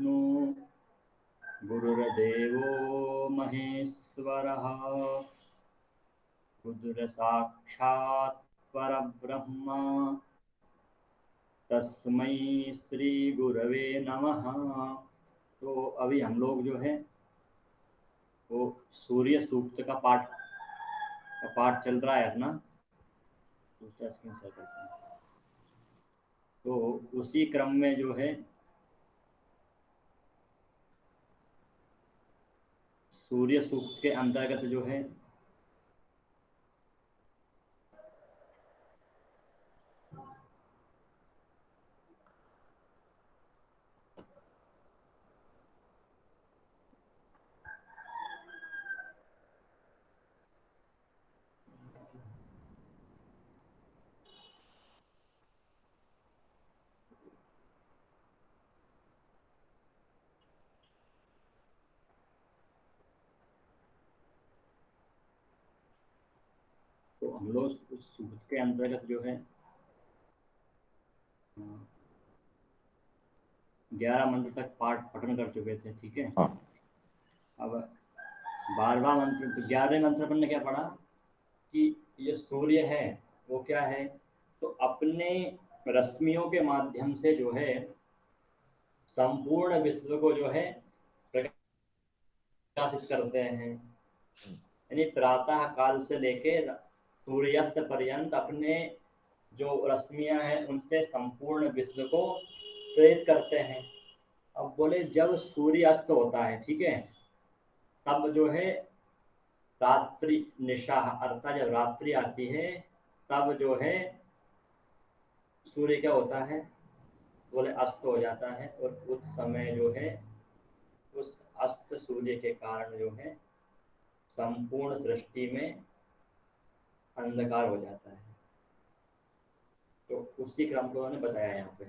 गुरुर्विष्णु गुरुर्देवो महेश्वरः गुरुर्साक्षात् परब्रह्म तस्मै श्री गुरवे नमः। तो अभी हम लोग जो है वो सूर्य सूक्त का पाठ चल रहा है अपना। दूसरा स्क्रीन शेयर करते हैं। तो उसी क्रम में जो है सूर्य सूक्त के अंतर्गत जो है तो हम लोग उस सूक्त के अंतर्गत जो है 11 मंत्र तक पाठ पठन कर चुके थे। ठीक है। हाँ। अब 12वां मंत्र, तो 11वें मंत्र अपन ने क्या पढ़ा कि ये सूर्य है वो क्या है, तो अपने रश्मियों के माध्यम से जो है संपूर्ण विश्व को जो है प्रकाशित करते हैं। यानी प्रातः काल से लेकर सूर्यास्त पर्यंत अपने जो रश्मियां हैं उनसे संपूर्ण विश्व को प्रेरित करते हैं। अब बोले जब सूर्य अस्त होता है, ठीक है, तब जो है रात्रि निशा अर्थात जब रात्रि आती है तब जो है सूर्य क्या होता है, बोले अस्त हो जाता है। और उस समय जो है उस अस्त सूर्य के कारण जो है संपूर्ण सृष्टि में अंधकार हो जाता है। तो उसी क्रम को उन्होंने बताया यहाँ पे।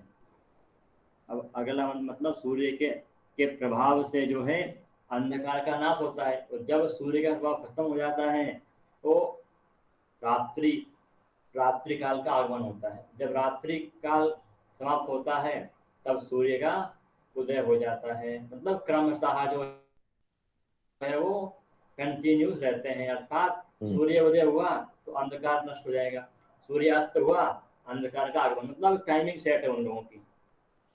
अब अगला मतलब सूर्य के प्रभाव से जो है अंधकार का नाश होता है। और जब सूर्य का प्रभाव खत्म हो जाता है तो रात्रि काल का आगमन होता है। जब रात्रि काल समाप्त होता है तब सूर्य का उदय हो जाता है। मतलब क्रमशः जो है वो कंटिन्यूस रहते हैं। अर्थात सूर्य उदय हुआ तो अंधकार नष्ट हो जाएगा, सूर्यास्त हुआ अंधकार का आगमन, मतलब टाइमिंग सेट है उन लोगों की।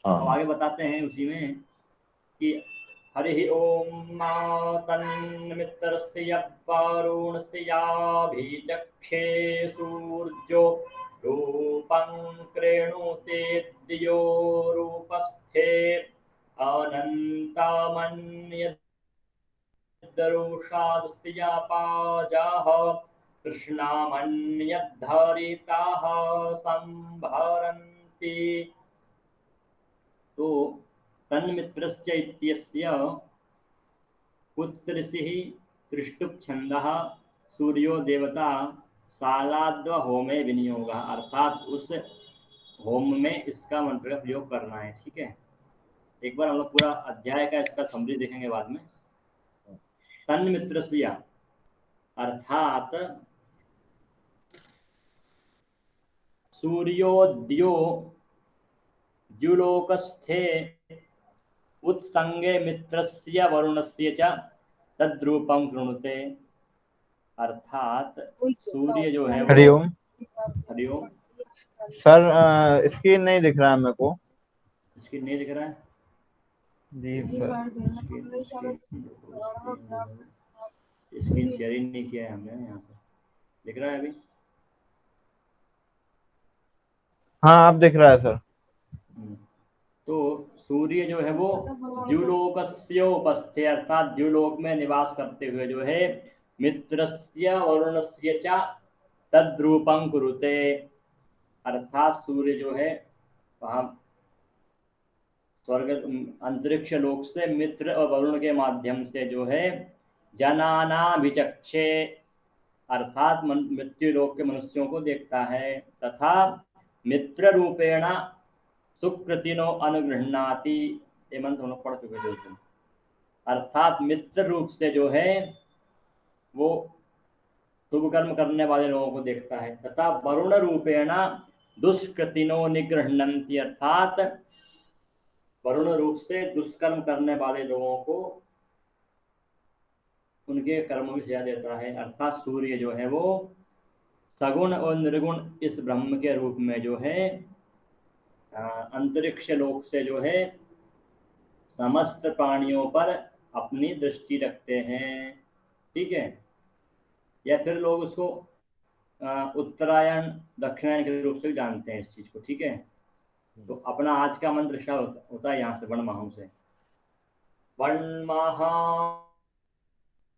अब आगे बताते हैं उसी में कि हरि ओम तन्मित्रस्य वरुणस्य सूर्यो रूपं कृणुते दियो रूपस्थे अनन्तमन्यदरुषादस्यापाजाः कृष्णामन्यद्धरिताः संभरन्ति। तो तन्मित्रस्य इत्यस्य उत्तरसिः त्रिष्टुप् छन्दः सूर्यो देवता सालाद्व होमे विनियोगः। अर्थात उस होम में इसका मंत्र का प्रयोग करना है। ठीक है। एक बार हम लोग पूरा अध्याय का इसका समरी देखेंगे बाद में। तन्मित्रस्य अर्थात सूर्योदयो द्युलोकस्थे उत्संगे मित्रस्य वरुणस्य च तद्रूपं कृणुते। अर्थात सूर्य जो है वो हरिओम। हरिओम सर स्क्रीन नहीं दिख रहा है मेरे को। स्क्रीन नहीं दिख रहा है जी सर। स्क्रीन शेयर ही नहीं किया है हमने यहाँ से। दिख रहा है अभी? हाँ अब दिख रहा है सर। तो सूर्य जो है वो द्युलोकस्योपस्थे अर्थात द्युलोक में निवास करते हुए जो है मित्रस्य वरुणस्य च तद्रूपं कुरुते। अर्थात सूर्य जो है वहाँ स्वर्ग अंतरिक्ष लोक से मित्र और वरुण के माध्यम से जो है जनानाभिचक्षे अर्थात मृत्यु लोक के मनुष्यों को देखता है। तथा मित्र रूपेण सुकृतिनो अनुगृह्णाति। ये मंत्र हम लोग पढ़ चुके थे उस दिन। अर्थात मित्र रूप से जो है वो शुभ कर्म करने वाले लोगों को देखता है। तथा वरुण रूपेण दुष्कृतिनो निगृह्णन्ति अर्थात वरुण रूप से दुष्कर्म करने वाले लोगों को उनके कर्मों की सजा देता है। अर्थात सूर्य जो है वो सगुण और निर्गुण इस ब्रह्म के रूप में जो है अंतरिक्ष लोक से जो है समस्त प्राणियों पर अपनी दृष्टि रखते हैं। ठीक है। या फिर लोग उसको उत्तरायण दक्षिणायन के रूप से भी जानते हैं इस चीज को। ठीक है। तो अपना आज का मंत्र क्या होता है यहाँ से वनमाहु से। वनमाहा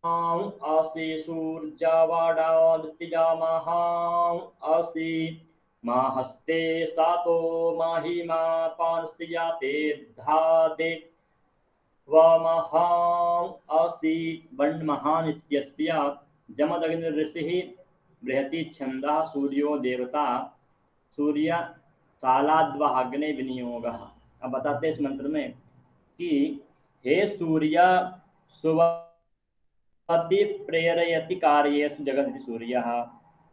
आसी सूर्यवाडादित्यजामहा आसी माहस्ते सातो माहिमा पांस्याते धादे वमहा आसी वन्महानित्यस्य जमदग्निर्ऋषिः बृहति छन्दः सूर्यो देवता सूर्य कालाद्वाग्ने विनियोगः। अब बताते हैं इस मंत्र में कि हे सूर्य सुवति प्रेरयति कार्येषु जगत सूर्यः।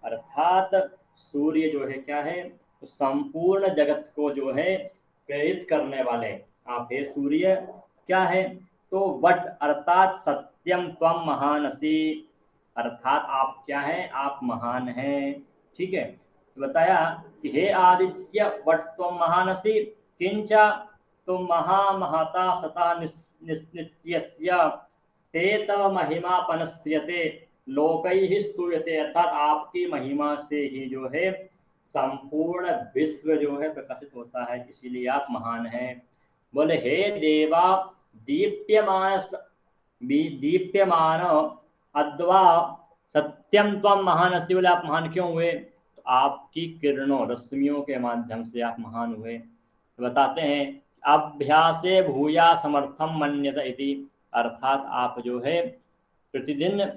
अर्थात सूर्य जो है क्या है, तो संपूर्ण जगत को जो है प्रेरित करने वाले आप हे सूर्य क्या है, तो वट अर्थात सत्यम त्वम महान असि। अर्थात आप क्या है, आप महान हैं। ठीक है। तो बताया कि हे आदित्य वट त्वम महान असि किंच तुम महामहता सता नित्यस्य ते तव महिमा पनस्यते लोकैः स्तूयते। अर्थात आपकी महिमा से ही जो है संपूर्ण विश्व जो है प्रकाशित होता है, इसीलिए आप महान हैं। बोले हे देवा दीप्यमान अद्वा सत्यम त्वम महान अस्ति। बोले आप महान क्यों हुए, तो आपकी किरणों रश्मियों के माध्यम से आप महान हुए। तो बताते हैं अभ्यासे भूया समर्थम मन्यत इति। अर्थात आप जो है प्रतिदिन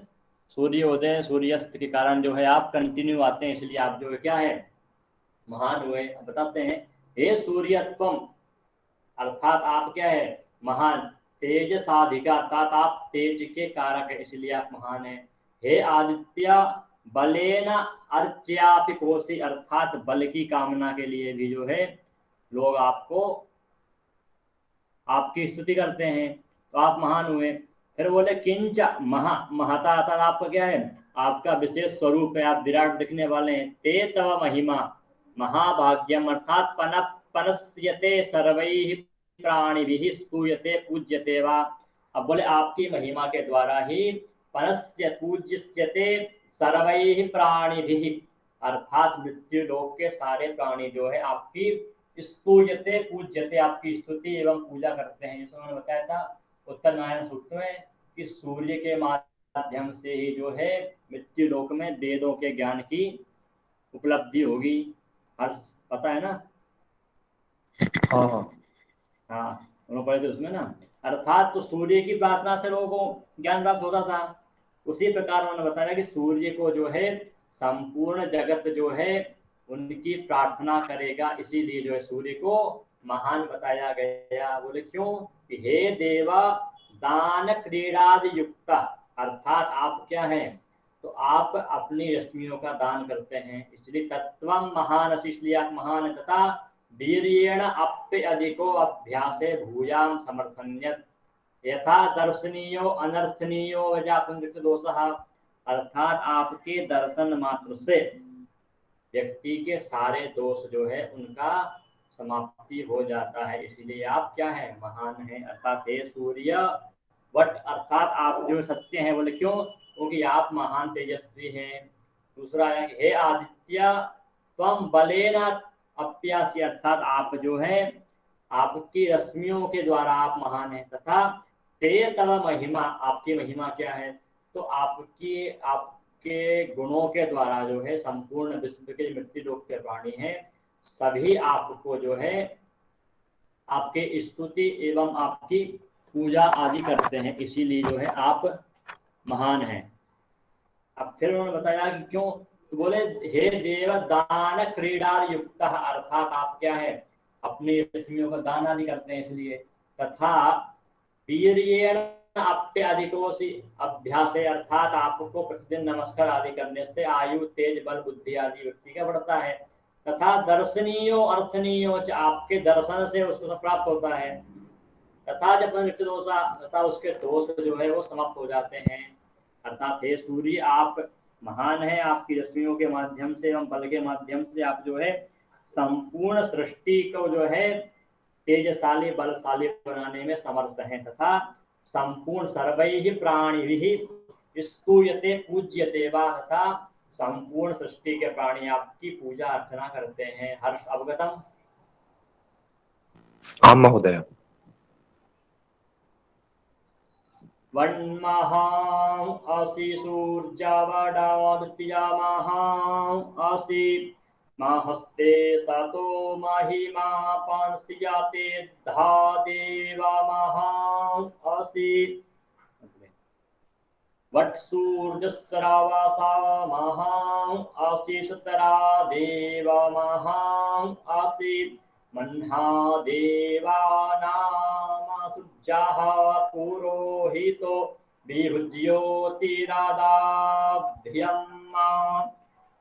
सूर्योदय सूर्यास्त के कारण जो है आप कंटिन्यू आते हैं, इसलिए आप जो है क्या है, महान हुए। बताते हैं हे सूर्यत्वम अर्थात आप क्या है, महान। तेज साधिका अर्थात आप तेज के कारक है, इसलिए आप महान हैं। हे आदित्य बलेन अर्च्यापि कोसि। अर्थात बल की कामना के लिए भी जो है लोग आपको आपकी स्तुति करते हैं, तो आप महान हुए। फिर बोले किंच महता अर्थात आपका क्या है, आपका विशेष स्वरूप है, आप विराट दिखने वाले हैं। ते तव महिमा महाभाग्यम अर्थात पनस्यते सर्वैः प्राणिभिः स्तूयते पूज्यते वा। अब बोले आपकी महिमा के द्वारा ही पनस्य पूज्यते सर्वैः प्राणिभिः अर्थात मृत्यु लोक के सारे प्राणी जो है आपकी स्तूयते पूज्यते आपकी स्तुति एवं पूजा करते हैं। जैसे उन्होंने बताया था उत्तर नारायण सूक्त में कि सूर्य के माध्यम से ही जो है मृत्यु लोक में वेदों के ज्ञान की उपलब्धि होगी। हर्ष पता है ना। हाँ हाँ उन्होंने पढ़े थे उसमें ना। अर्थात तो सूर्य की प्रार्थना से लोगों को ज्ञान प्राप्त होता था, उसी प्रकार उन्होंने बताया कि सूर्य को जो है संपूर्ण जगत जो है उनकी प्रार्थना करेगा, इसीलिए जो है सूर्य को महान बताया गया। बोले क्यों कि हे देवा दान क्रीड़ादि युक्त। अर्थात आप क्या हैं, तो आप अपनी रश्मियों का दान करते हैं, इसलिए तत्वम महान, इसलिए आप महान है। तथा वीर्येण अप्य अधिको अभ्यासे भूयाम समर्थन्यत यथा दर्शनीयो अनर्थनीयो वजापुंजित दोषः। अर्थात आपके दर्शन मात्र से व्यक्ति के सारे दोष जो है उनका समाप्ति हो जाता है, इसीलिए आप क्या है, महान है। अर्थात हे सूर्य वट अर्थात आप जो सत्य हैं। बोले क्यों, क्योंकि आप महान तेजस्वी हैं। दूसरा है हे आदित्य त्वम बलेन अप्यासी। अर्थात आप जो है आपकी रश्मियों के द्वारा आप महान हैं। तथा ते तव महिमा आपकी महिमा क्या है, तो आपके गुणों के द्वारा जो है संपूर्ण विश्व के मृत्यु लोक के प्राणी हैं सभी आपको जो है आपके स्तुति एवं आपकी पूजा आदि करते हैं, इसीलिए जो है आप महान हैं। अब फिर उन्होंने बताया कि क्यों, तो बोले हे देव दान क्रीड़ा युक्त। अर्थात आप क्या है, अपनी रश्मियों का दान आदि करते हैं, इसलिए। तथा वीर्येण अप्य अधिकोसी अभ्यासे। अर्थात आपको प्रतिदिन नमस्कार आदि करने से आयु तेज बल बुद्धि आदि व्यक्ति का बढ़ता है। तथा दर्शनीयो अर्थनीयो आपके दर्शन से उसको प्राप्त होता है। तथा जब नृत्य दोषा तथा उसके दोष जो है वो समाप्त हो जाते हैं। अर्थात हे सूर्य, आप महान है, आपकी रश्मियों के माध्यम से एवं बल के माध्यम से आप जो है संपूर्ण सृष्टि को जो है तेजशाली बलशाली बनाने में समर्थ हैं, तथा संपूर्ण सर्वैः प्राणिभिः स्तूयते पूज्यते वा, तथा संपूर्ण सृष्टि के प्राणी आपकी पूजा अर्चना करते हैं। हर्ष अवगतम? आं महोदय। वन्महां असि सूर्यवडादित्या महां असि महस्ते सतो महिमा पंस्यते धा देवा महां असि वट सूर्यस्त्रावसा महां असि सुतरा देवा महां असि मह्ना देवानां सुज्जाः पुरोहितो विभुज्योतिरादाभ्यम्।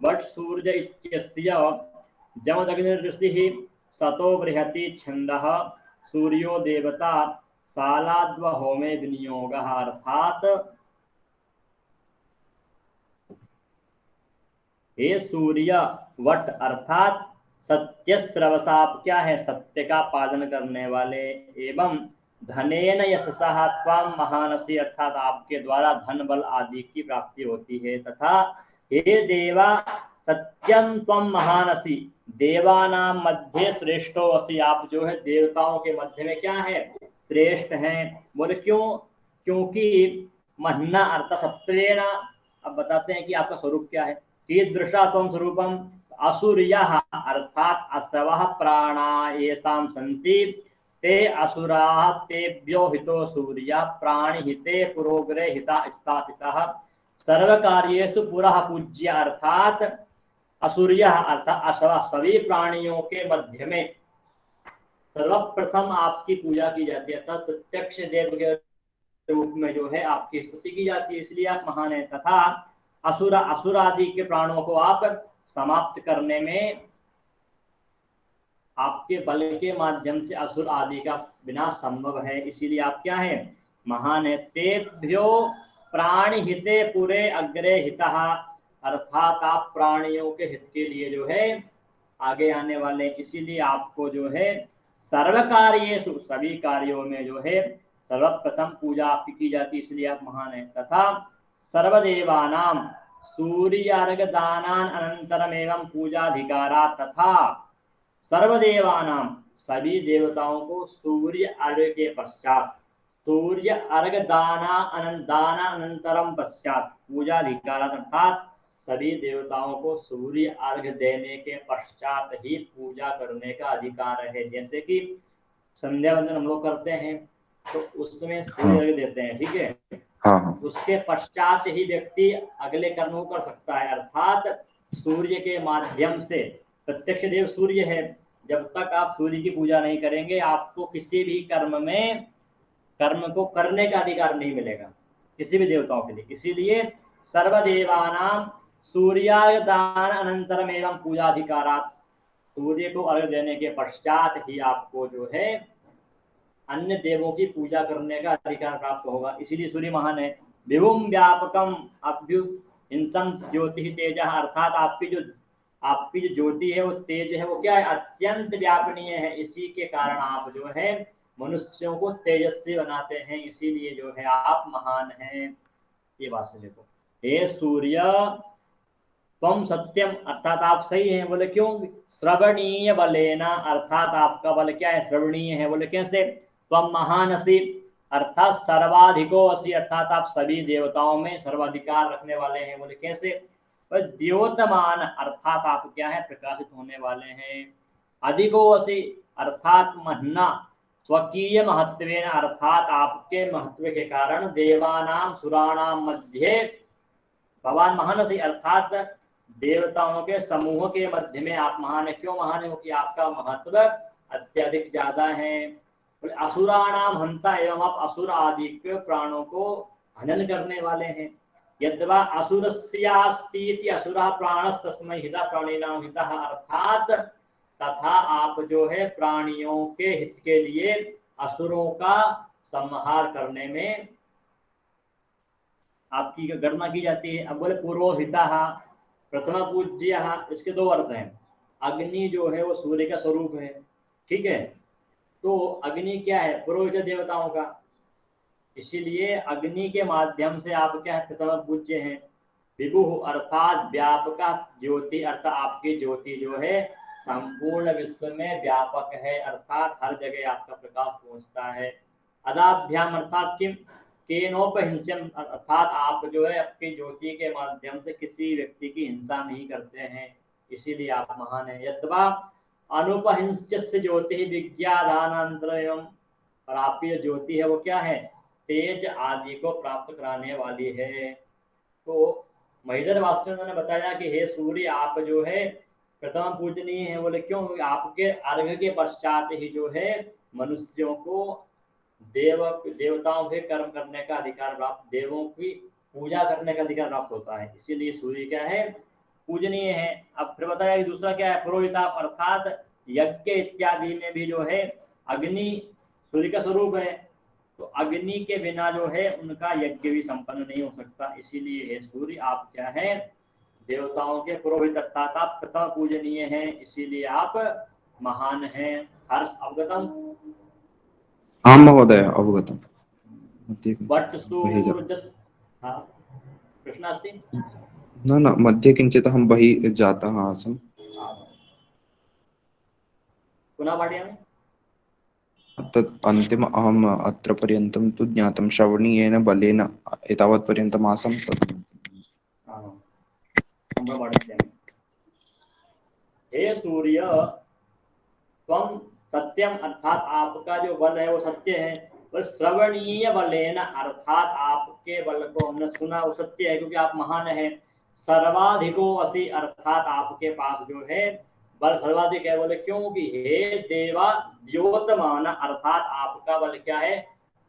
वट सूर्य इत्यस्य जमदग्निर्ऋषिः सतो बृहति छन्दः सूर्यो देवता सालाद्वहोमे विनियोगः। अर्थात हे सूर्य, वट अर्थात सत्यस्रवसा क्या है, सत्य का पालन करने वाले, एवं धनेन यशसा त्वां महानसी अर्थात आपके द्वारा धन बल आदि की प्राप्ति होती है। तथा हे देवा सत्यम त्वं महानसी देवानां मध्ये श्रेष्ठो असि, आप जो है देवताओं के मध्य में क्या है, श्रेष्ठ हैं। बोले क्यों? क्योंकि महना अर्थात सत्रेण, अब बताते हैं कि आपका स्वरूप क्या है। कीदृशा त्वं स्वरूपम, असुर्यः अर्थात असवः प्राणा येषां सन्ति ते असुराः तेभ्यो हितो सूर्यः प्राणिहिते पुरोग्रे हिता स्थापितः सर्वकार्येषु पुरः पूज्य। अर्थात असुर्यः अर्थात असवः सभी प्राणियों के मध्य में सर्वप्रथम आपकी पूजा की जाती है, अर्थात प्रत्यक्ष देव के रूप में जो है आपकी स्तुति की जाती है, इसलिए आप महान है। तथा असुर आदि के प्राणों को आप समाप्त करने में आपके बल के माध्यम से असुर आदि का विनाश संभव है, इसीलिए आप क्या है, महान है। तेभ्यो प्राणी हिते पुरे अग्रे हितः अर्थात आप प्राणियों के हित के लिए जो है आगे आने वाले, इसीलिए आपको जो है सर्व कार्येषु सभी कार्यों में जो है सर्वप्रथम पूजा आपकी की जाती है, इसलिए आप महान है। तथा सर्वदेवानां सूर्यार्घदानान् अनंतरमेवं पूजाधिकारा, तथा सर्वदेवानां सभी देवताओं को सूर्य अर्घ के पश्चात, सूर्य अर्घ दाना अनंतरम पश्चात पूजाधिकार, अर्थात सभी देवताओं को सूर्य अर्घ देने के पश्चात ही पूजा करने का अधिकार है। जैसे कि संध्या वंदन हम लोग करते हैं तो उसमें सूर्य अर्घ देते हैं, ठीक है, हाँ। उसके पश्चात ही व्यक्ति अगले कर्म को कर सकता है। अर्थात सूर्य के माध्यम से, प्रत्यक्ष देव सूर्य है, जब तक आप सूर्य की पूजा नहीं करेंगे आपको किसी भी कर्म को करने का अधिकार नहीं मिलेगा, किसी भी देवताओं के लिए। इसीलिए सर्वदेवानां सूर्यार्घदान अनंतरम एवं पूजाधिकारात्, सूर्य को अर्घ देने के पश्चात ही आपको जो है अन्य देवों की पूजा करने का अधिकार प्राप्त होगा, इसीलिए सूर्य महान है। विभुम व्यापकम अभ्युहिंसं ज्योति तेज, अर्थात आपकी जो ज्योति है वो तेज है, वो क्या है, अत्यंत व्यापनीय है, इसी के कारण आप जो है मनुष्यों को तेजस्वी बनाते हैं, इसीलिए जो है आप महान हैं। ये बात से देखो, हे सूर्य त्वं सत्यम अर्थात आप सही हैं। बोले क्यों? श्रवणीय बलेना अर्थात आपका बल क्या है, श्रवणीय है। बोले कैसे? त्वं महानसि अर्थात सर्वाधिको असि अर्थात आप सभी देवताओं में सर्वाधिकार रखने वाले हैं। बोले कैसे? द्योतमान अर्थात आप क्या है, प्रकाशित होने वाले हैं। अधिको असि अर्थात महना स्वकीय महत्वेन अर्थात आपके महत्व के कारण देवानां सुराणां मध्ये भगवान महान असि अर्थात देवताओं के समूह के मध्य में आप महान है। क्यों महान है? कि आपका महत्व अत्यधिक ज्यादा है। असुराणाम हंता एवं आप असुर आदि के प्राणों को हनन करने वाले हैं। यद्वा असुरस्यास्तीति असुरा प्राणस्तस्मै हिता प्राणिनां हितः अर्थात तथा आप जो है प्राणियों के हित के लिए असुरों का संहार करने में आपकी गणना की जाती है। अब बोले पुरोहिता प्रथम पूज्य, इसके दो अर्थ हैं। अग्नि जो है वो सूर्य का स्वरूप है, ठीक है। तो अग्नि क्या है? पुरोहित देवताओं का, इसीलिए अग्नि के माध्यम से आप क्या है? प्रथम पूज्य हैं। विभु अर्थात व्यापक ज्योति, अर्थात आपकी ज्योति जो है संपूर्ण विश्व में व्यापक है, अर्थात हर जगह आपका प्रकाश पहुंचता है। अदाभ्याम अर्थात किम केनोपहिंस्यम, अर्थात आप जो है आपकी ज्योति के माध्यम से किसी व्यक्ति की हिंसा नहीं करते हैं, इसीलिए आप महान है। यद्वा अनुपहिंस्य ज्योति विज्ञादानांतरम, और आपकी जो ज्योति है वो क्या है? तेज आदि को प्राप्त कराने वाली है। तो महिधर वास्तव ने बताया कि हे सूर्य, आप जो है प्रथम पूजनीय है। बोले क्यों? आपके अर्घ के पश्चात ही जो है मनुष्यों को देवताओं के कर्म करने का अधिकार प्राप्त, देवों की पूजा करने का अधिकार प्राप्त होता है, इसीलिए सूर्य क्या है? पूजनीय है। अब फिर बताया कि दूसरा क्या है? पुरोहिता, अर्थात यज्ञ इत्यादि में भी जो है अग्नि सूर्य का स्वरूप है, तो अग्नि के बिना जो है उनका यज्ञ भी संपन्न नहीं हो सकता, इसीलिए हे सूर्य आप क्या है? देवताओं के पुरोहित, अर्थात आप प्रथम पूजनीय हैं, इसीलिए आप महान हैं। हर्ष अवगतम? आम महोदय अवगतम। बट सूर्य, हाँ प्रश्न अस्ति? न न मध्ये किञ्चित् अहं बहिः जातः आसम्। पुनः पाठयामि। तत् अन्तिम अहम् अत्र पर्यन्तं तु ज्ञातं, श्रवणीयेन बलेन एतावत् पर्यन्तम् आसं। तत् हे सूर्य, त्वं सत्यम, अर्थात आपका जो बल है वो सत्य है। पर श्रवणीय बलेन, अर्थात आपके बल को हमने सुना वो सत्य है, क्योंकि आप महान है। सर्वाधिको असि, अर्थात आपके पास जो है बल सर्वाधिक है। बोले क्योंकि हे देवा द्योतमान, अर्थात आपका बल क्या है?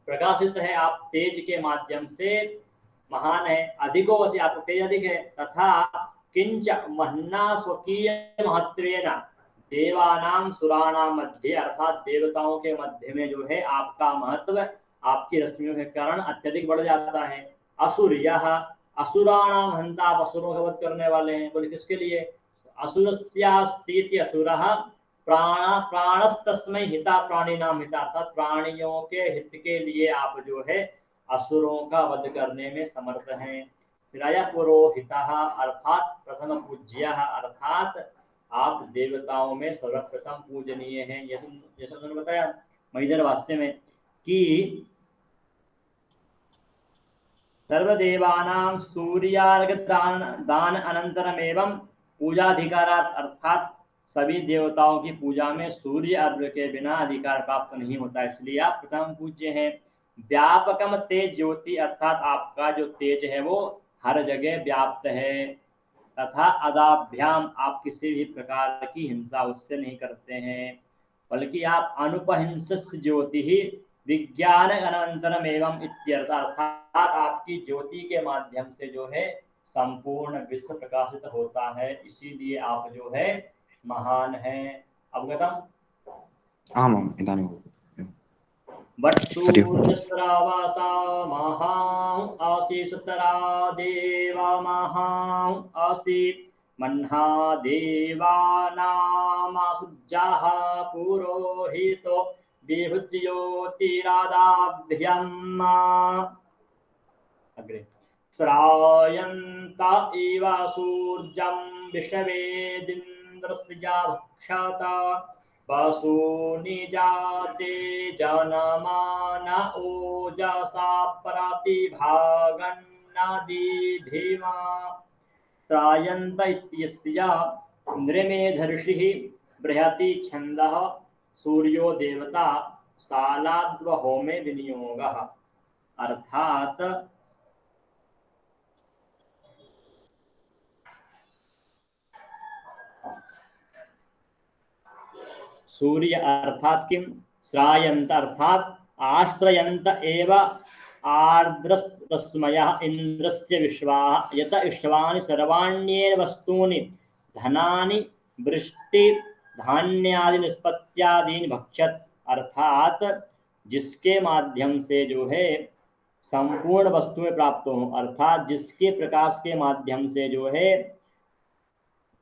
प्रकाशित है, आप तेज के माध्यम से महान है। अधिको असि, आपको तेज अधिक है। तथा किंच महन्ना स्वकीय महत्वेन देवानाम सुराणाम मध्य, अर्थात देवताओं के मध्य में जो है आपका महत्व आपकी रश्मियों के कारण अत्यधिक बढ़ जाता है। असुर्यः, असुराणाम हंता, आप असुरों का वध करने वाले हैं। बोले किसके लिए? असुरस्यास्तीति असुरः प्राणस्तस्मै हिता प्राणिनाम हिता, अर्थात प्राणियों के हित के लिए आप जो है असुरों का वध करने में समर्थ हैं। फिर आया पुरोहितः, अर्थात प्रथम पूज्यः, अर्थात आप देवताओं में सर्वप्रथम पूजनीय हैं। जैसा उन्होंने बताया महिधर वास्ते में कि सर्वदेवानां सूर्यार्घ दान अनंतरम एवं पूजाधिकारात्, अर्थात सभी देवताओं की पूजा में सूर्य अर्घ्य के बिना अधिकार प्राप्त नहीं होता, इसलिए आप प्रथम पूज्य हैं। व्यापकम तेज ज्योति, अर्थात आपका जो तेज है वो हर जगह व्याप्त है। तथा अदाभ्याम, आप किसी भी प्रकार की हिंसा उससे नहीं करते हैं, बल्कि आप अनुपहिंस ज्योति ही विज्ञान अनंतरम एवं इत्यर्थ, अर्थात आपकी ज्योति के माध्यम से जो है संपूर्ण विश्व प्रकाशित होता है, इसीलिए आप जो है महान हैं। अवगतम? आमाम् इदानीं वट्सूर्यस्रावासा महां आसीसतरा देवा महां आसीत् मह्ना देवानामासुज्जाः पुरोहितो विभुज्योतिरादाभ्यम्। अग्रे श्रायन्त इव सूर्यं विषवेदिन्द्रस्य भक्षता वसूनि जाते जनमान ओजसा प्रतिभागन्नदीधिमा। त्रायन्त इत्यस्य नृमेधर्षिः बृहति छन्दः सूर्यो देवता सालाद्वहोमे विनियोगः, अर्थात सूर्य अर्थात किम? श्रायंत अर्थात आश्रयंत एव आर्द्रस्मयः इंद्रस्य विश्वाः यत विश्वानि सर्वाण्येन वस्तूनि धनानि वृष्टि धान्यादि निष्पत्त्यादीनि भक्षत, अर्थात जिसके माध्यम से जो है संपूर्ण वस्तुएं प्राप्त हों, अर्थात जिसके प्रकाश के माध्यम से जो है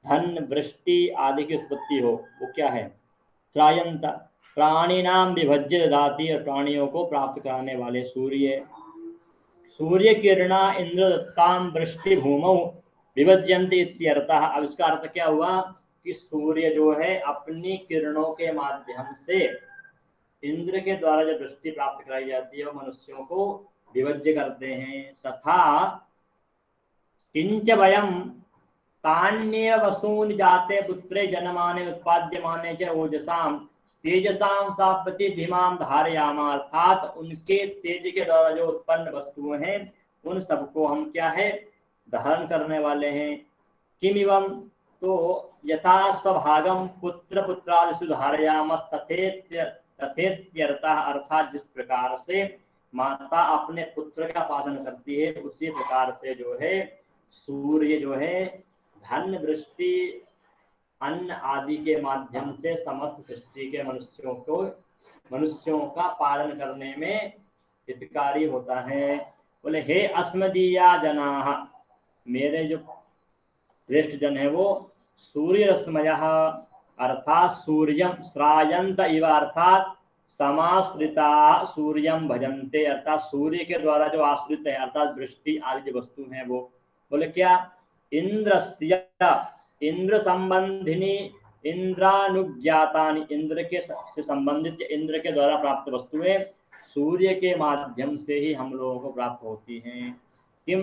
धन वृष्टि आदि की उत्पत्ति हो, वो क्या है? त्रायंत, प्राणिनाम विभज्य ददाति, और प्राणियों को प्राप्त कराने वाले सूर्य। सूर्य किरणा इंद्र दत्ताम वृष्टि भूमौ विभज्यन्ति इत्यर्थः। अब इसका अर्थ क्या हुआ कि सूर्य जो है अपनी किरणों के माध्यम से इंद्र के द्वारा जब वृष्टि प्राप्त कराई जाती है वो मनुष्यों को विभज्य करते हैं। तथा किंच वयम तान्य वसून जाते पुत्रे जन्माने उत्पाद्यमाने च ओजसाम तेजसाम सापति धीमाम धारयामा, अर्थात उनके तेज के द्वारा जो उत्पन्न वस्तुएं हैं उन सबको हम क्या है? धारण करने वाले हैं। किम एवं, तो यथा स्वभागम पुत्र पुत्रादिषु धारयामस तथेत्यर्थः, अर्थात जिस प्रकार से माता अपने पुत्र का पालन करती है उसी प्रकार से जो है सूर्य जो है धन वृष्टि अन्न आदि के माध्यम से समस्त सृष्टि के मनुष्यों का पालन करने में हितकारी होता है। बोले हे अस्मदीया जनाः, मेरे जो श्रेष्ठ जन है वो सूर्य रश्मयः अर्थात सूर्यम श्रायंत इव, अर्थात समाश्रिता सूर्यम भजन्ते, अर्थात सूर्य के द्वारा जो आश्रित है अर्थात वृष्टि आदि जो वस्तु है वो। बोले क्या? इंद्रस्य, इंद्र संबंधिनी इंद्रानुज्ञातानि, इंद्र के से संबंधित इंद्र के द्वारा प्राप्त वस्तुएं सूर्य के माध्यम से ही हम लोगों को प्राप्त होती हैं। किम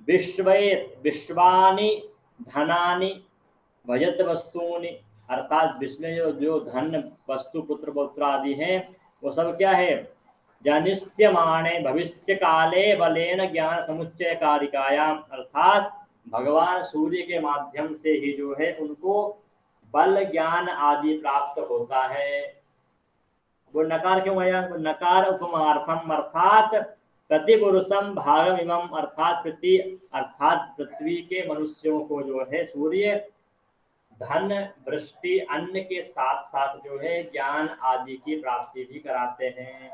विश्वानि धनानि भजत वस्तूनि, अर्थात विश्व में जो धन वस्तु पुत्र पौत्र आदि हैं वो सब क्या है? जनिष्यमाणे भविष्य काले बलेन ज्ञान समुच्चय कारिकायाम, अर्थात भगवान सूर्य के माध्यम से ही जो है उनको बल ज्ञान आदि प्राप्त होता है। वो नकार क्यों आया? नकार उपमार्थम, अर्थात प्रतिपुरुषम भागम इमम, अर्थात पृथ्वी के मनुष्यों को जो है सूर्य धन वृष्टि अन्न के साथ साथ जो है ज्ञान आदि की प्राप्ति भी कराते हैं।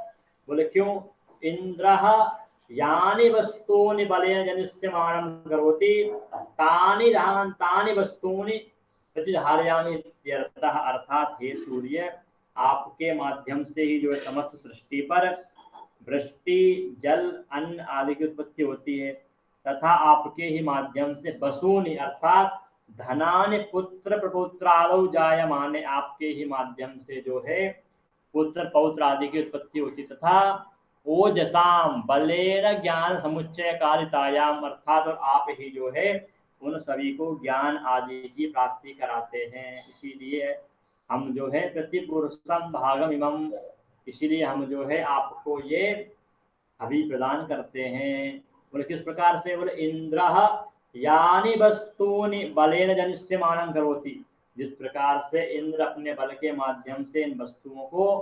बोले क्यों? इंद्रः यानि वस्तूनि बलेन जनिष्यमाणं करोति तानि वस्तूनि प्रतिधारयामि इत्यर्थः, अर्थात हे सूर्य आपके माध्यम से ही जो है समस्त सृष्टि पर वृष्टि जल अन्न आदि की उत्पत्ति होती है, तथा आपके ही माध्यम से वसूनि अर्थात धनानि पुत्र प्रपुत्रादौ जायमाने, आपके ही माध्यम से जो है पुत्र पौत्र आदि की उत्पत्ति होती, तथा ओजसाम बलेन ज्ञान समुच्चय कारितायाम, अर्थात और आप ही जो है उन सभी को ज्ञान आदि की प्राप्ति कराते हैं। इसीलिए हम जो है प्रतिपुरुषम भागम इमम, इसीलिए हम जो है आपको ये अभी प्रदान करते हैं। बोले किस प्रकार से? बोले इंद्रः यानि वस्तूनि बलेन जनिष्यमाणं करोति, जिस प्रकार से इंद्र अपने बल के माध्यम से इन वस्तुओं को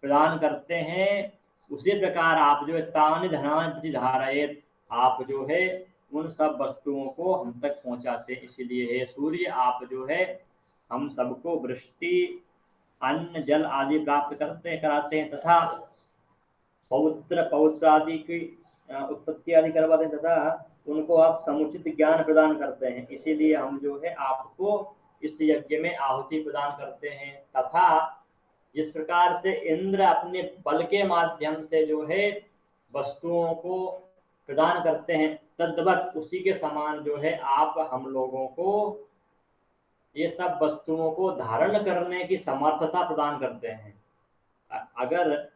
प्रदान करते हैं उसी प्रकार आप जो है तानि धनानि प्रतिधारयेत्, आप जो है उन सब वस्तुओं को हम तक पहुंचाते हैं। इसीलिए हे सूर्य आप जो है हम सबको वृष्टि अन्न जल आदि प्राप्त कराते हैं तथा पौत्र आदि की उत्पत्ति आदि करवाते हैं तथा उनको आप समुचित ज्ञान प्रदान करते हैं। इसीलिए हम जो है आपको इस यज्ञ में आहुति प्रदान करते हैं। तथा जिस प्रकार से इंद्र अपने बल के माध्यम से जो है वस्तुओं को प्रदान करते हैं तद्वत उसी के समान जो है आप हम लोगों को ये सब वस्तुओं को धारण करने की समर्थता प्रदान करते हैं। अगर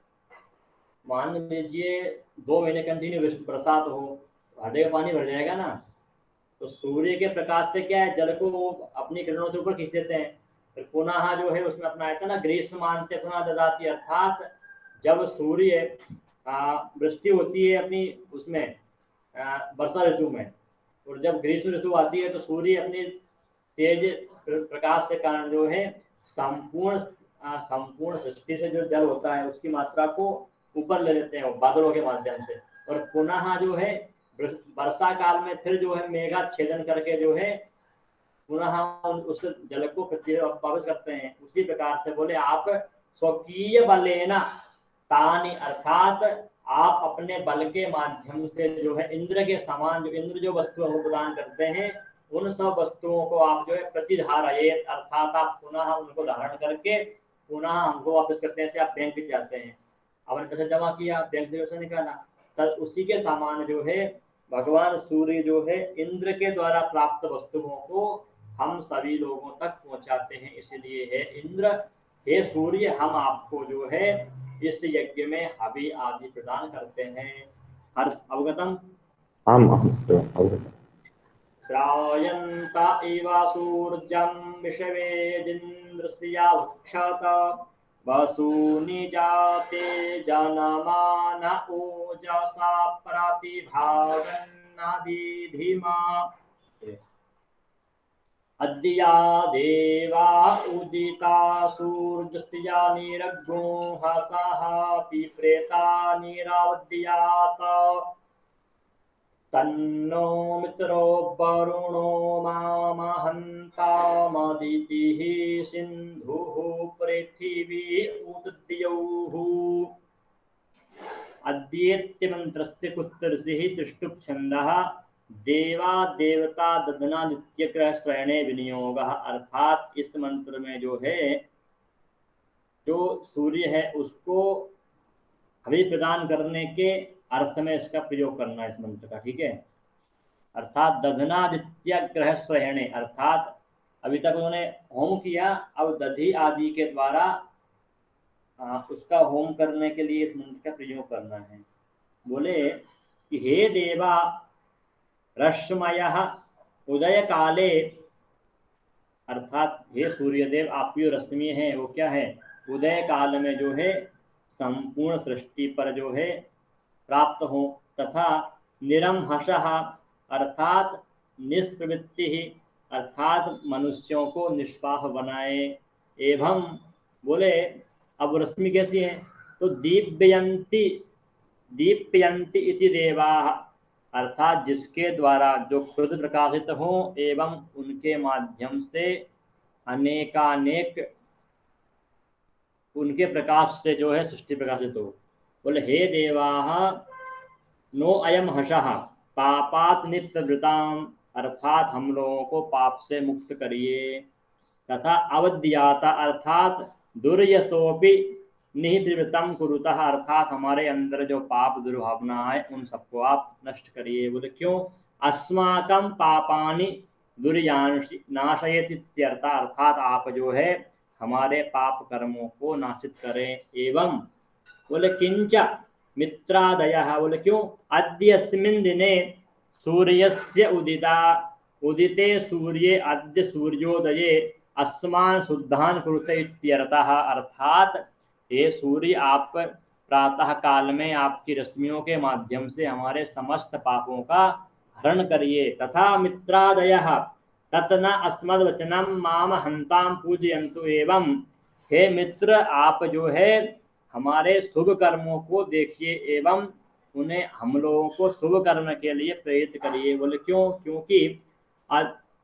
मान लीजिए 2 महीने कंटिन्यू बरसात हो, हड्डे का पानी भर जाएगा ना, तो सूर्य के प्रकाश से क्या है जल को अपनी किरणों से ऊपर खींच देते हैं, फिर पुनः जो है उसमें अपना आया था ना ग्रीष्मांते पुनः ददाति, अर्थात जब सूर्य वृष्टि होती है अपनी उसमें वर्षा ऋतु में, और जब ग्रीष्म ऋतु आती है तो सूर्य अपनी तेज प्रकाश के कारण जो है संपूर्ण सृष्टि से जो जल होता है उसकी मात्रा को ऊपर ले लेते हैं बादलों के माध्यम से, और पुनः जो है वर्षा काल में फिर जो है मेघाच्छेदन करके जो है पुनः उस जल को पृथ्वी वापस करते हैं। उसी प्रकार से बोले आप स्वकीय बलेना तानि अर्थात आप अपने बल के माध्यम से जो है इंद्र के समान, जो इंद्र जो वस्तुओं को प्रदान करते हैं उन सब वस्तुओं को आप जो है प्रतिधारयेत अर्थात आप पुनः उनको धारण करके पुनः हमको वापस करते हैं। जैसे आप बैंक जाते हैं, आपने पैसा जमा किया, बैंक से पैसा निकाला, तब उसी के समान जो है भगवान सूर्य जो है इंद्र के द्वारा प्राप्त वस्तुओं को हम सभी लोगों तक पहुंचाते हैं। इसलिए है इंद्र, हे सूर्य, हम आपको जो है इस यज्ञ में हवि आदि प्रदान करते हैं। हर्ष अवगतम? आम अवगतम। श्रायन्ता इव सूर्यं विश्वेदिन्द्रस्य वक्षत वसूनि जाते जनमान ओजसा प्रतिभागन्नदीधिमा अद्या देवा उदिता सूर्यस्य निरग्नो हसः पिप्रेता निरावद्यात तन्नो मित्रो वरुणो मामहन्तामदितिः सिन्धुः पृथिवी उद्द्यौः। अद्येत्यमन्त्रस्य कुत्तरसिः तिष्ठुप् छन्दः देवा देवता ददना नित्यग्रह स्वयणे विनियोगः। अर्थात इस मंत्र में जो है, जो सूर्य है उसको हवि प्रदान करने के अर्थ में इसका प्रयोग करना है इस मंत्र का, ठीक है। अर्थात दधनादित्य ग्रह स्वयणे, अर्थात अभी तक उन्होंने होम किया, अब दधि आदि के द्वारा उसका होम करने के लिए इस मंत्र का प्रयोग करना है। बोले कि हे देवा रश्मयः उदय काले, अर्थात हे सूर्यदेव आपकी जो रश्मि है वो क्या है, उदय काल में जो है संपूर्ण सृष्टि पर जो है प्राप्त हो, तथा निरंहषः अर्थात निष्प्रवृत्ति, अर्थात मनुष्यों को निष्पाप बनाए। एवं बोले अब रश्मि कैसी है, तो दीप्यन्ति दीप्यन्ति इति देवाः, अर्थात जिसके द्वारा जो खुद प्रकाशित हो एवं उनके माध्यम से अनेकानेक उनके प्रकाश से जो है सृष्टि प्रकाशित हो। बोले हे देवाः नो अयम हषः पापात् नित्यवृताम, अर्थात हम लोगों को पाप से मुक्त करिए। तथा अवद्याता अर्थात दुर्यशोपि निवृत्तम कुरुतः, अर्थात हमारे अंदर जो पाप दुर्भावना है उन सबको आप नष्ट करिए। बोले क्यों, अस्माकं पापानि दुर्यांशि नाशयति इत्यर्थ, अर्थात आप जो है हमारे पाप कर्मों को नाशित करें। एवं बोले किंच मित्रादयः, बोले क्यों, अद्यस्मिन् दिने सूर्यस्य उदिते सूर्ये अद्य सूर्योदये अस्मान् शुद्धान् कुरुते इत्यर्थः, अर्थात हे सूर्य आप प्रातः काल में आपकी रश्मियों के माध्यम से हमारे समस्त पापों का हरण करिए। तथा मित्रादयः ततना अस्मद्वचनम माम हंताम पूजयन्तु, एवं हे मित्र आप जो है हमारे शुभ कर्मों को देखिए एवं उन्हें हम लोगों को शुभ कर्म के लिए प्रेरित करिए। बोले क्यों, क्योंकि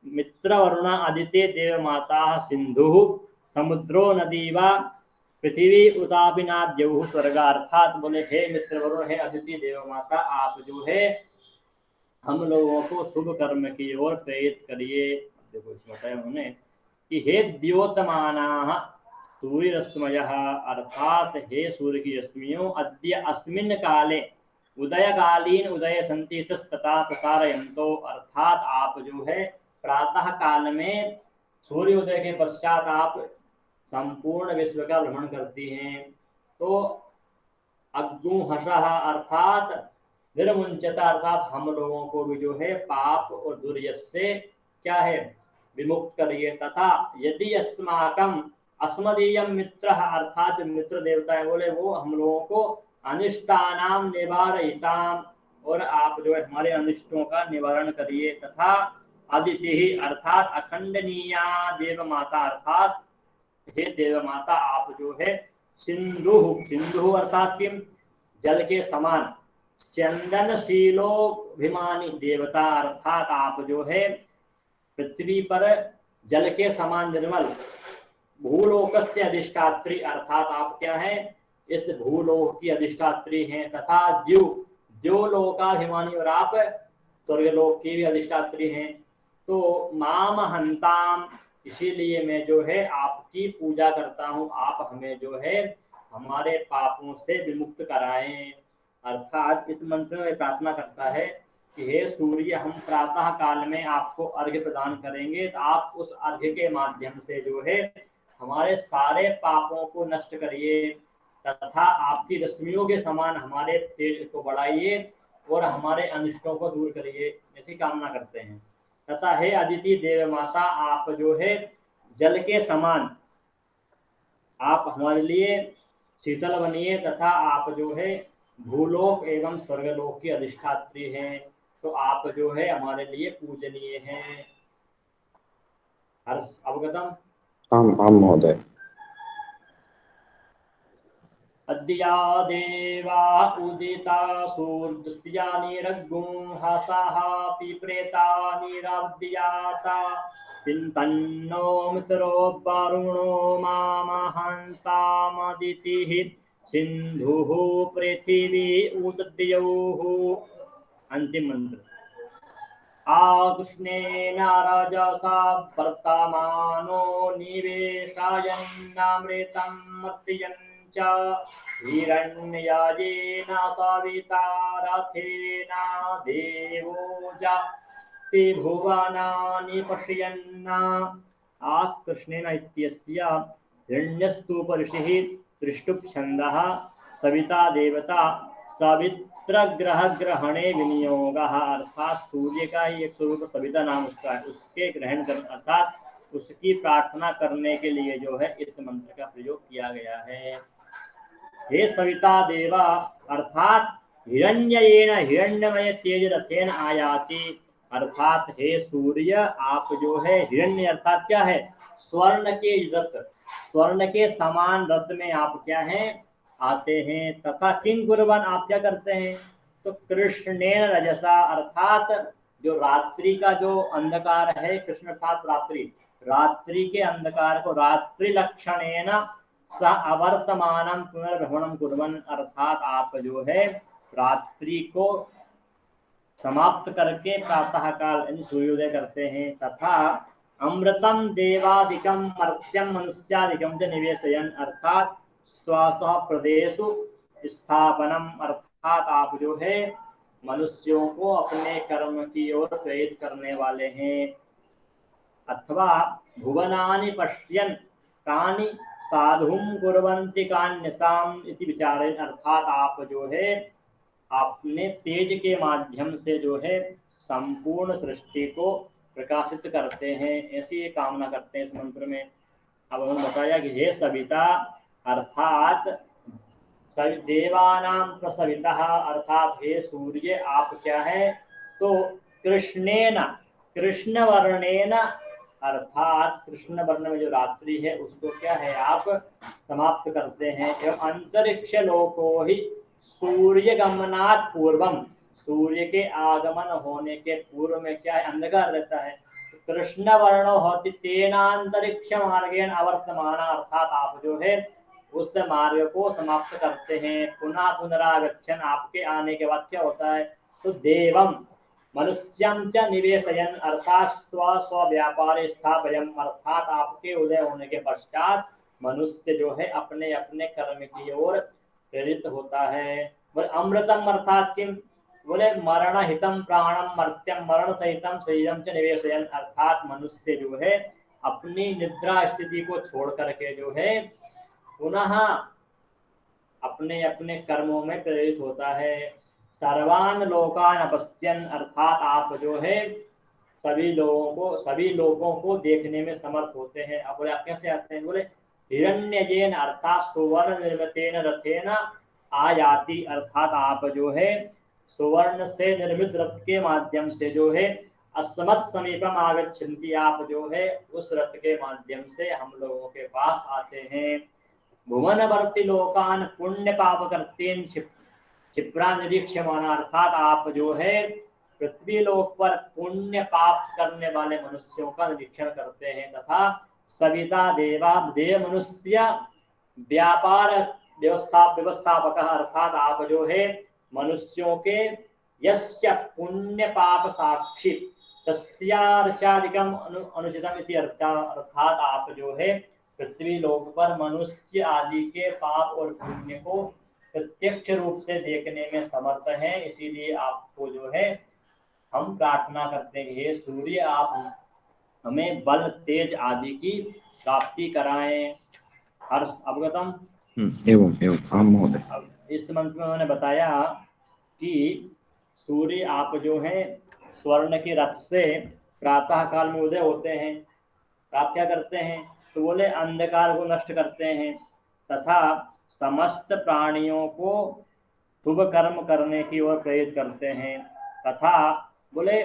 मित्र वरुण आदित्य देव माता सिंधु समुद्रो नदी व पृथ्वी उतापिनाद्यौः स्वर्ग, अर्थात बोले हे मित्र वरुण, हे अदिति देव माता, आप जो है हम लोगों को शुभ कर्म की ओर प्रेरित करिए। देखो इसमें बताया उन्होंने कि हे द्योतमानाः सूर्यरश्मयः, अर्थात हे सूर्य की रश्मियों, अद्य अस्मिन् काले उदयकालीन उदय संति तथा प्रसारयन्तो, अर्थात आप जो है प्रातः काल में सूर्योदय के पश्चात आप संपूर्ण विश्व का भ्रमण करती हैं। तो अग्गुहषः अर्थात निर्मुंचता, अर्थात हम लोगों को भी जो है पाप और दुर्यश से क्या है विमुक्त करिए। तथा यदि अस्माकम अस्मदीयम मित्र, अर्थात मित्र देवता है बोले वो हम लोगों को अनिष्टानाम निवारयिताम, और आप जो है हमारे अनिष्टों का निवारण करिए। तथा अदिति अर्थात अखंडनीया देव माता, अर्थात हे देव माता आप जो है सिंधु अर्थात किम, जल के समान, चंदनशीलोभिमानी देवता, अर्थात आप जो है पृथ्वी पर जल के समान निर्मल, भूलोकस्य अधिष्ठात्री, अर्थात आप क्या है इस भूलोक की अधिष्ठात्री हैं, तथा द्योलोकाभिमानी और आप स्वर्गलोक की भी अधिष्ठात्री हैं। तो माम हंताम, इसीलिए मैं जो है आपकी पूजा करता हूँ, आप हमें जो है हमारे पापों से विमुक्त कराएं। अर्थात इस मंत्र में प्रार्थना करता है कि हे सूर्य, हम प्रातः काल में आपको अर्घ्य प्रदान करेंगे, तो आप उस अर्घ्य के माध्यम से जो है हमारे सारे पापों को नष्ट करिए, तथा आपकी रश्मियों के समान हमारे तेज को बढ़ाइए और हमारे अनिष्टों को दूर करिए, ऐसी कामना करते हैं। तथा हे अदिति देव माता, आप जो है जल के समान आप हमारे लिए शीतल बनिए, तथा आप जो है भूलोक एवं स्वर्गलोक की अधिष्ठात्री हैं, तो आप जो है हमारे लिए पूजनीय हैं। हर्ष अवगतम? आम आम महोदय। अद्या देवा उदिता सूर्यस्त्या निरग्गुं हसाः पिप्रेता निरवद्याता चिन्तन्नो मित्रो वरुणो मामहंतामदितिः सिन्धुः पृथिवी उदद्योः। अंतिम मंत्र। आकृष्णेन रजसा वर्तमानो निवेशयन्नमृतं मर्त्यं च हिरण्ययेन सविता रथेन देवो भुवनानि पश्यन्। आकृष्णेन इत्यस्य हिरण्यस्तूप ऋषिः त्रिष्टुप् छन्दः सविता देवता सवित्रग्रह ग्रहणे विनियोगः। अर्थात सूर्य का ही एक स्वरूप सविता नाम उसका है, उसके ग्रहण कर अर्थात उसकी प्रार्थना करने के लिए जो है इस मंत्र का प्रयोग किया गया है। हे सविता देवा, अर्थात हिरण्ययेन हिरण्यमय तेज रथेन आयाति, अर्थात हे सूर्य आप जो है हिरण्य अर्थात क्या है, स्वर्ण के रथ, स्वर्ण के समान रथ में आप क्या हैं, आते हैं। तथा किंग कुर्बन, आप क्या करते हैं, तो कृष्णेन रजसा, अर्थात जो रात्रि का जो अंधकार है, कृष्ण अर्थात रात्रि, रात्रि के अंधकार को रात्रि लक्षणेन स अवर्तमानम पुनर्भ्रमणम कुर्बन, अर्थात आप जो है रात्रि को समाप्त करके प्रातः काल सूर्योदय करते हैं। तथा अमृतम देवादिकम मर्त्यम मनुष्यादिकम च निवेशयन, अर्थात स्वास प्रदेशु स्थापनम, अर्थात आप जो है मनुष्यों को अपने कर्म की ओर प्रेरित करने वाले हैं। अथवा भुवनानि पश्यन् कानि साधुं कुर्वन्ति कान्यसाम इति विचारे, अर्थात आप जो है अपने तेज के माध्यम से जो है संपूर्ण सृष्टि को प्रकाशित करते हैं, ऐसी कामना करते हैं इस मंत्र में। अब उन्होंने बताया कि हे सविता, अर्थात देवानां प्रसवितः, अर्थात हे सूर्य आप क्या है, तो कृष्णेन कृष्ण वर्णेन, अर्थात कृष्ण वर्ण में जो रात्रि है उसको क्या है आप समाप्त करते हैं। एवं अंतरिक्ष लोको ही सूर्य गमनात् पूर्वम, सूर्य के आगमन होने के पूर्व में क्या है, अंधकार रहता है। कृष्ण वर्णो होती तेनांतरिक्ष मार्गेण अवर्तमान, अर्थात आप जो है उस मार्ग को समाप्त करते हैं। पुनः पुनरागच्छन, आपके आने के बाद क्या होता है, तो देवम मनुष्यम च निवेशयन, अर्थात स्व व्यापार स्थापयम, अर्थात आपके उदय होने के पश्चात मनुष्य जो है अपने अपने कर्म की ओर प्रेरित होता है। बोले अमृतम अर्थात किम, बोले मरण हितम प्राणम मर्त्यम, मरण सहितम शरीरम च निवेशयन, अर्थात मनुष्य जो है अपनी निद्रा स्थिति को छोड़ करके जो है पुनः अपने अपने कर्मों में प्रेरित होता है। सर्वान लोकान अपश्यन, अर्थात आप जो है सभी लोगों को देखने में समर्थ होते हैं। अब बोले आप कैसे आते हैं, बोले हिरण्यजेन, अर्थात सुवर्ण निर्मितेन रथेन आयाति, अर्थात आप जो है सुवर्ण से निर्मित रथ के माध्यम से जो है अस्मत् समीपम आगच्छन्ति, आप जो है उस रथ के माध्यम से हम लोगों के पास आते हैं। भुवनवर्ती लोकान पुण्य पाप करतेन क्षिप्रा निरीक्षमाना, अर्थात आप जो है पृथ्वी लोक पर पुण्य पाप करने वाले मनुष्यों का निरीक्षण करते हैं। तथा सविता देवा देव मनुष्य व्यापार व्यवस्थापक अर्थात आप जो है मनुष्यों के यस्य पुण्य पाप साक्षी तस्यार्चादिकम अनुचितम इति अर्थात आप जो है पृथ्वी लोक पर मनुष्य आदि के पाप और पुण्य को प्रत्यक्ष रूप से देखने में समर्थ हैं। इसीलिए आपको जो है हम प्रार्थना करते हैं, हे सूर्य आप हमें बल तेज आदि की प्राप्ति कराएं। हर्ष अवगतम। एवं एवं आम महोदय। अब इस मंत्र में उन्होंने बताया कि सूर्य आप जो है स्वर्ण के रथ से प्रातः काल में उदय होते हैं, आप क्या करते हैं तो बोले अंधकार को नष्ट करते हैं तथा समस्त प्राणियों को शुभ कर्म करने की ओर प्रेरित करते हैं तथा बोले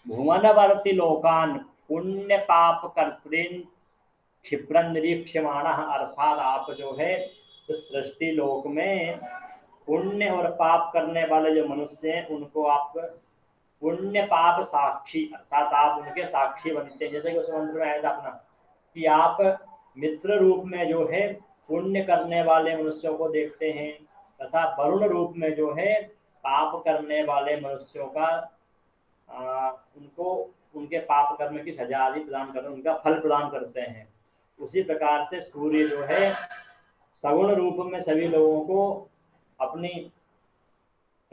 भुवनवर्ती लोकान पुण्य पाप कर्तृन क्षिप्रन निरीक्षमाण अर्थात आप जो है तो सृष्टि लोक में पुण्य और पाप करने वाले जो मनुष्य हैं उनको आप पुण्य पाप साक्षी अर्थात आप उनके साक्षी बनते हैं। जैसे कि उस मंत्र में आया था अपना कि आप मित्र रूप में जो है पुण्य करने वाले मनुष्यों को देखते हैं तथा वरुण रूप में जो है पाप करने वाले मनुष्यों का उनको उनके पाप कर्म की सजा आदि प्रदान कर उनका फल प्रदान करते हैं। उसी प्रकार से सूर्य जो है सगुण रूप में सभी लोगों को अपनी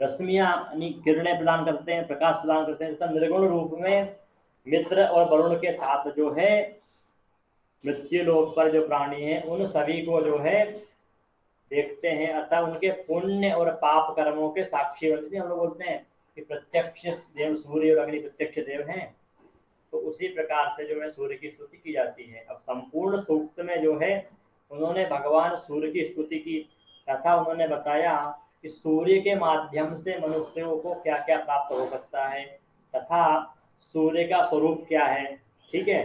रश्मियां यानी किरणें प्रदान करते हैं, प्रकाश प्रदान करते हैं तथा निर्गुण रूप में मित्र और वरुण के साथ जो है मृत्यु लोक पर जो प्राणी हैं उन सभी को जो है देखते हैं अर्थात उनके पुण्य और पाप कर्मों के साक्षी बनते हैं। हम लोग बोलते हैं कि प्रत्यक्ष देव सूर्य और अग्नि प्रत्यक्ष देव हैं, तो उसी प्रकार से जो है सूर्य की स्तुति की जाती है। अब संपूर्ण सूक्त में जो है उन्होंने भगवान सूर्य की स्तुति की तथा उन्होंने बताया कि सूर्य के माध्यम से मनुष्यों को क्या क्या प्राप्त हो सकता है तथा सूर्य का स्वरूप क्या है। ठीक है,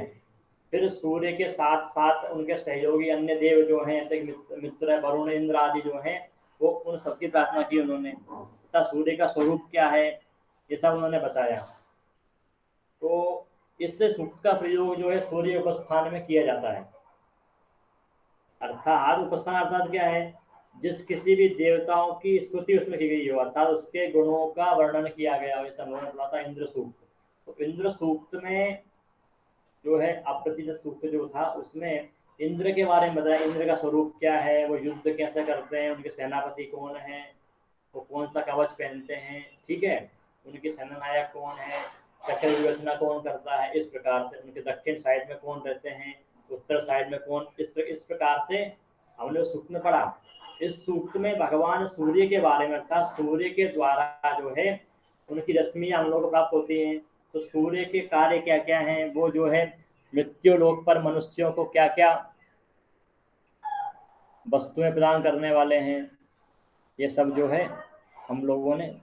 फिर सूर्य के साथ साथ उनके सहयोगी अन्य देव जो हैं जैसे मित्र वरुण इंद्र आदि जो हैं वो उन सबकी प्रार्थना की उन्होंने तथा सूर्य का स्वरूप क्या है ये सब उन्होंने बताया। तो इससे सूक्त का प्रयोग जो है सूर्य उपस्थान में किया जाता है। अर्थात उपस्थान अर्थात क्या है, जिस किसी भी देवताओं की स्तुति उसमें की गई हो अर्थात उसके गुणों का वर्णन किया गया हो। जैसे उन्होंने बोला था इंद्र सूक्त, तो इंद्र सूक्त में जो है अप्रतिशत सूक्त जो था उसमें इंद्र के बारे में बताया, इंद्र का स्वरूप क्या है, वो युद्ध कैसे करते हैं, उनके सेनापति कौन है, वो कौन सा कवच पहनते हैं, ठीक है, उनके सेनानायक कौन है, चक्र विवेचना कौन करता है, इस प्रकार से उनके दक्षिण साइड में कौन रहते हैं, उत्तर साइड में कौन, इस प्रकार से हमने सूक्त में पढ़ा। इस सूक्त में भगवान सूर्य के बारे में अर्थात सूर्य के द्वारा जो है उनकी रश्मियां हम लोग को प्राप्त होती हैं। तो सूर्य के कार्य क्या क्या हैं, वो जो है मृत्यु लोक पर मनुष्यों को क्या क्या वस्तुएं प्रदान करने वाले हैं, ये सब जो है हम लोगों ने